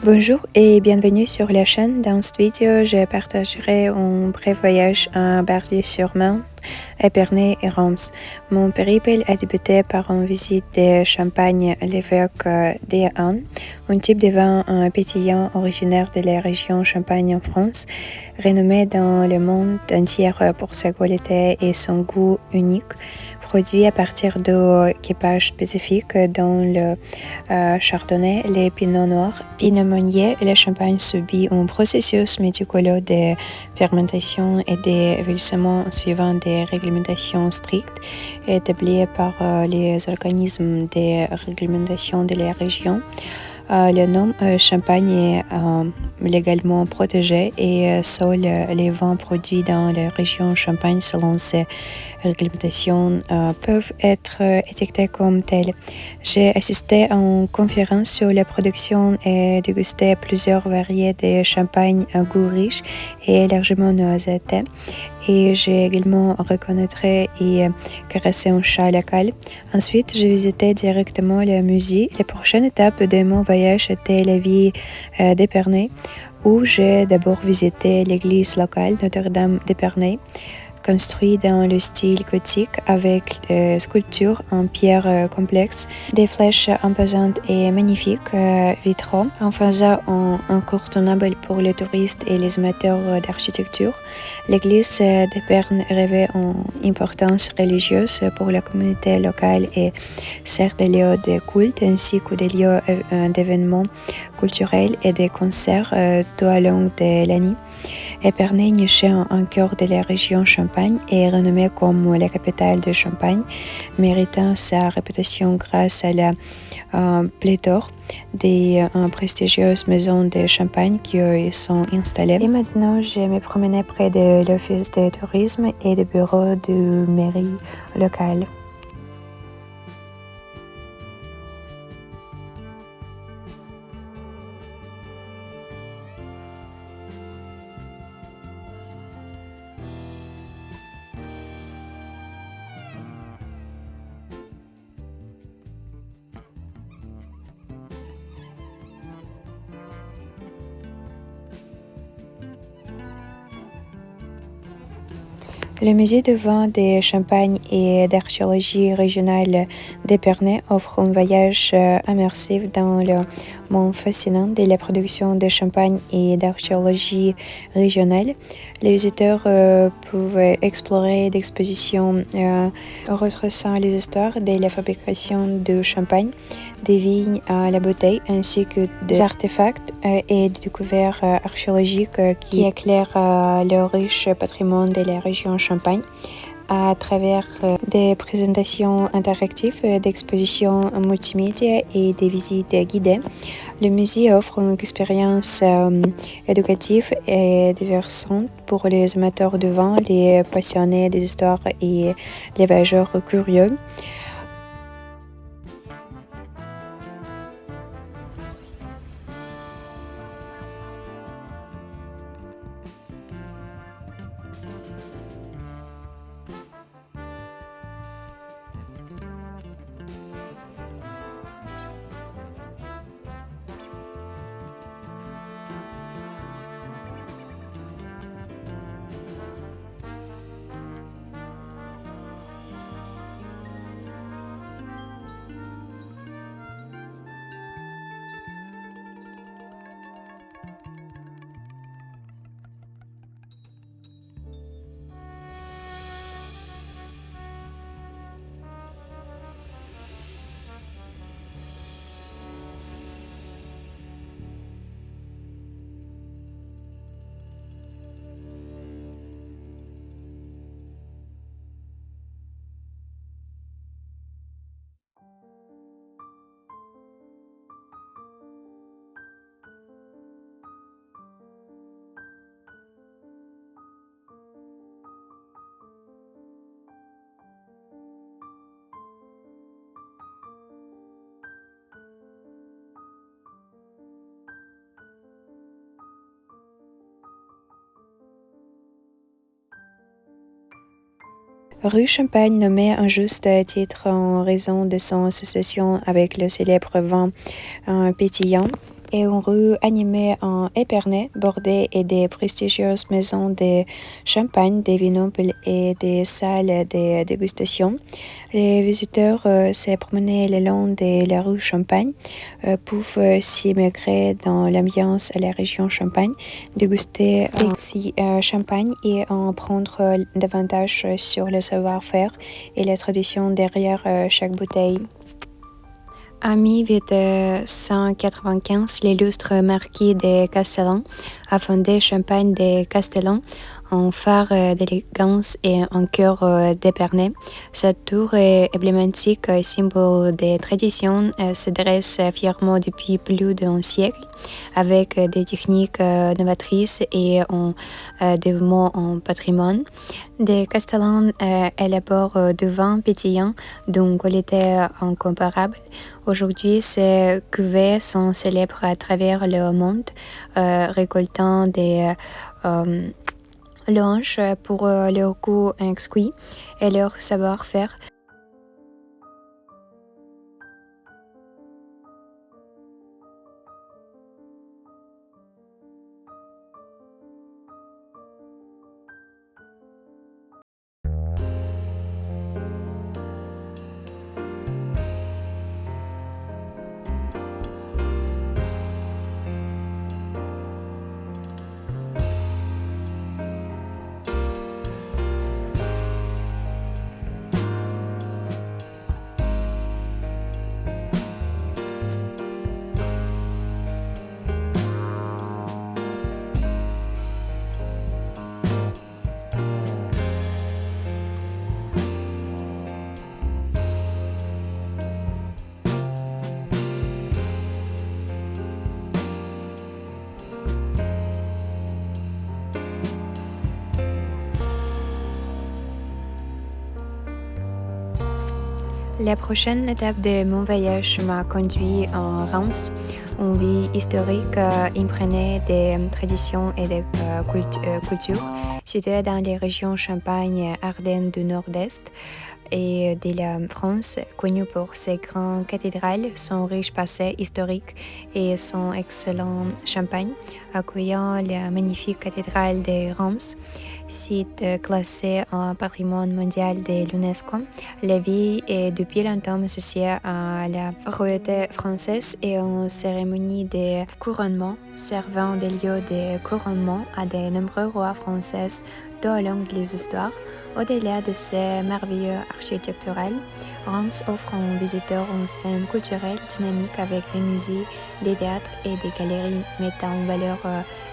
Bonjour et bienvenue sur la chaîne. Dans cette vidéo, je partagerai un bref voyage à Bardis-sur-Marne, Épernay et Reims. Mon périple a débuté par une visite de Champagne l'évêque d'Ain, un type de vin pétillant originaire de la région Champagne en France, renommé dans le monde entier pour sa qualité et son goût unique. Produit à partir de cépages spécifiques dans le chardonnay, les pinots noirs, pinot meunier, le champagne subit un processus méticuleux de fermentation et d'évolution suivant des réglementations strictes établies par les organismes de réglementation de la région. Le nom champagne est légalement protégé et seuls les vins produits dans la région Champagne selon ces réglementations peuvent être étiquetés comme tels. J'ai assisté à une conférence sur la production et dégusté plusieurs variétés de champagne à goût riche et largement noisetté. Et j'ai également reconnaître et caresser un chat local. Ensuite, j'ai visité directement le musée. La prochaine étape de mon voyage était la ville d'Épernay, où j'ai d'abord visité l'église locale Notre-Dame d'Épernay, construit dans le style gothique avec sculptures en pierre complexe, des flèches imposantes et magnifiques vitraux, en faisant incontournable pour les touristes et les amateurs d'architecture. L'église d'Épernay revêt une importance religieuse pour la communauté locale et sert de lieu de culte ainsi que de lieu d'événements culturels et de concerts tout au long de l'année. Épernay, niché en cœur de la région Champagne, est renommée comme la capitale de Champagne, méritant sa réputation grâce à la pléthore des prestigieuses maisons de Champagne qui y sont installées. Et maintenant, je me promenais près de l'office de tourisme et du bureau de mairie locale. Le musée de vin de Champagne et d'archéologie régionale d'Épernay offre un voyage immersif dans le monde fascinant de la production de champagne et d'archéologie régionale. Les visiteurs peuvent explorer d'expositions retraçant les histoires de la fabrication du champagne, des vignes à la bouteille, ainsi que des artefacts et des découvertes archéologiques qui éclairent le riche patrimoine de la région Champagne à travers des présentations interactives, d'expositions multimédia et des visites guidées. Le musée offre une expérience éducative et divertissante pour les amateurs de vin, les passionnés des histoires et les voyageurs curieux. Rue Champagne nommée en juste titre en raison de son association avec le célèbre vin pétillant et une rue animée en Épernay, bordée et des prestigieuses maisons de champagne, des vignobles et des salles de dégustation. Les visiteurs se promener le long de la rue Champagne, peuvent s'immerger dans l'ambiance à la région Champagne, déguster l'exquis champagne et en prendre davantage sur le savoir-faire et la tradition derrière chaque bouteille. En 1895, l'illustre marquis de Castellan a fondé Champagne de Castellan, un phare d'élégance et un cœur d'Épernay. Cette tour emblématique, symbole des traditions, se dresse fièrement depuis plus d'un siècle, avec des techniques novatrices et un dévouement en patrimoine. De Castellan élabore du vin pétillant d'une qualité incomparable. Aujourd'hui, ces cuvées sont célèbres à travers le monde, récoltant des louanges pour leur goût exquis et leur savoir-faire. La prochaine étape de mon voyage m'a conduit en Reims, une ville historique imprégnée de traditions et de cultures, située dans les régions Champagne-Ardenne du Nord-Est et de la France, connue pour ses grandes cathédrales, son riche passé historique et son excellent champagne, accueillant la magnifique cathédrale de Reims, site classé en patrimoine mondial de l'UNESCO. La ville est depuis longtemps associée à la royauté française et une cérémonie de couronnement servant de lieu de couronnement à de nombreux rois français tout au long des histoires. Au-delà de ces merveilleux architecturales, Reims offre aux visiteurs une scène culturelle dynamique avec des musées, des théâtres et des galeries mettant en valeur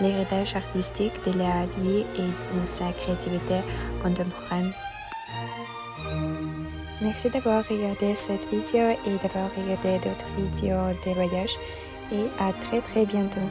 l'héritage artistique de la ville et sa créativité contemporaine. Merci d'avoir regardé cette vidéo et d'avoir regardé d'autres vidéos de voyage et à très bientôt.